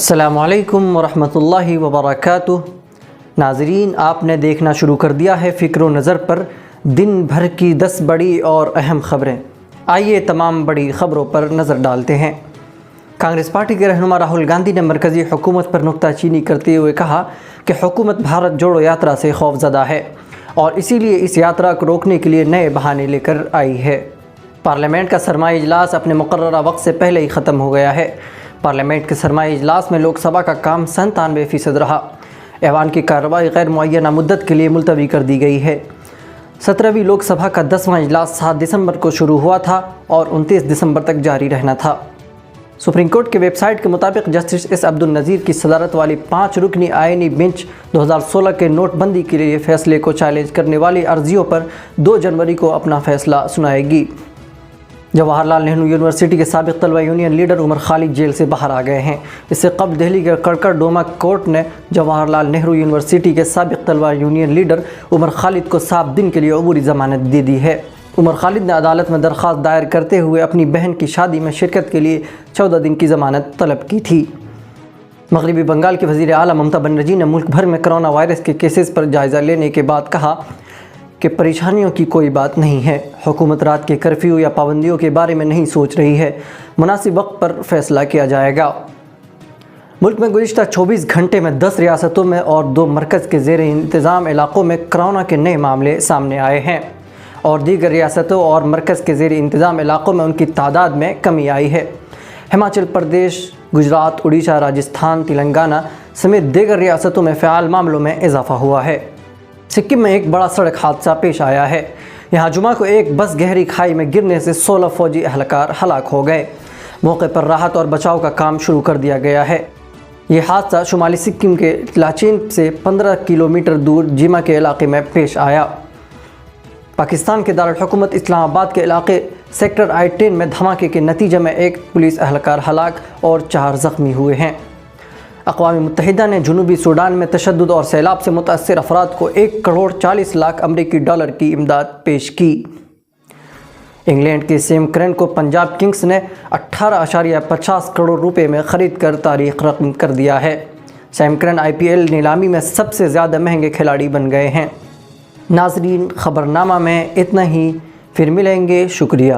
السلام علیکم ورحمۃ اللہ وبرکاتہ۔ ناظرین، آپ نے دیکھنا شروع کر دیا ہے فکر و نظر پر دن بھر کی 10 بڑی اور اہم خبریں۔ آئیے تمام بڑی خبروں پر نظر ڈالتے ہیں۔ کانگریس پارٹی کے رہنما راہل گاندھی نے مرکزی حکومت پر نکتہ چینی کرتے ہوئے کہا کہ حکومت بھارت جوڑو یاترا سے خوفزدہ ہے اور اسی لیے اس یاترا کو روکنے کے لیے نئے بہانے لے کر آئی ہے۔ پارلیمنٹ کا سرمائی اجلاس اپنے مقررہ وقت سے پہلے ہی ختم ہو گیا ہے۔ پارلیمنٹ کے سرمائی اجلاس میں لوک سبھا کا کام 97% رہا۔ ایوان کی کارروائی غیر معینہ مدت کے لیے ملتوی کر دی گئی ہے۔ 17ویں لوک سبھا کا 10واں اجلاس 7 دسمبر کو شروع ہوا تھا اور 29 دسمبر تک جاری رہنا تھا۔ سپریم کورٹ کی ویب سائٹ کے مطابق جسٹس ایس عبد النظیر کی صدارت والی 5 رکنی آئینی بینچ 2016 کے نوٹ بندی کے لیے فیصلے کو چیلنج کرنے والی عرضیوں پر 2 جنوری کو اپنا فیصلہ سنائے گی۔ جواہر لال نہرو یونیورسٹی کے سابق طلبہ union leader Umar Khalid jail سے باہر آ گئے ہیں۔ اس سے قبل دہلی کے کڑکڑ ڈوما کورٹ نے جواہر لال نہرو یونیورسٹی کے سابق طلبہ یونین لیڈر عمر خالد کو 7 دن کے لیے عبوری ضمانت دے دی ہے۔ عمر خالد نے عدالت میں درخواست دائر کرتے ہوئے اپنی بہن کی شادی میں شرکت کے لیے 14 دن کی ضمانت طلب کی تھی۔ مغربی بنگال کی وزیر اعلیٰ ممتا بنرجی نے ملک بھر میں کرونا وائرس کے کیسز پر جائزہ لینے کے بعد کہا کہ پریشانیوں کی کوئی بات نہیں ہے۔ حکومت رات کے کرفیو یا پابندیوں کے بارے میں نہیں سوچ رہی ہے، مناسب وقت پر فیصلہ کیا جائے گا۔ ملک میں گزشتہ 24 گھنٹے میں 10 ریاستوں میں اور 2 مرکز کے زیر انتظام علاقوں میں کرونا کے نئے معاملے سامنے آئے ہیں اور دیگر ریاستوں اور مرکز کے زیر انتظام علاقوں میں ان کی تعداد میں کمی آئی ہے۔ ہماچل پردیش، گجرات، اڑیسہ، راجستھان، تلنگانہ سمیت دیگر ریاستوں میں فعال معاملوں میں اضافہ ہوا ہے۔ سکم میں ایک بڑا سڑک حادثہ پیش آیا ہے۔ یہاں جمعہ کو ایک بس گہری کھائی میں گرنے سے 16 فوجی اہلکار ہلاک ہو گئے۔ موقع پر راحت اور بچاؤ کا کام شروع کر دیا گیا ہے۔ یہ حادثہ شمالی سکم کے لاچین سے 15 کلومیٹر دور جیما کے علاقے میں پیش آیا۔ پاکستان کے دارالحکومت اسلام آباد کے علاقے سیکٹر I-10 میں دھماکے کے نتیجے میں ایک پولیس اہلکار ہلاک اور 4 زخمی ہوئے ہیں۔ اقوام متحدہ نے جنوبی سوڈان میں تشدد اور سیلاب سے متاثر افراد کو 1.40 کروڑ امریکی ڈالر کی امداد پیش کی۔ انگلینڈ کے سیم کرن کو پنجاب کنگز نے 18.50 کروڑ روپے میں خرید کر تاریخ رقم کر دیا ہے۔ سیم کرن IPL نیلامی میں سب سے زیادہ مہنگے کھلاڑی بن گئے ہیں۔ ناظرین، خبرنامہ میں اتنا ہی، پھر ملیں گے، شکریہ۔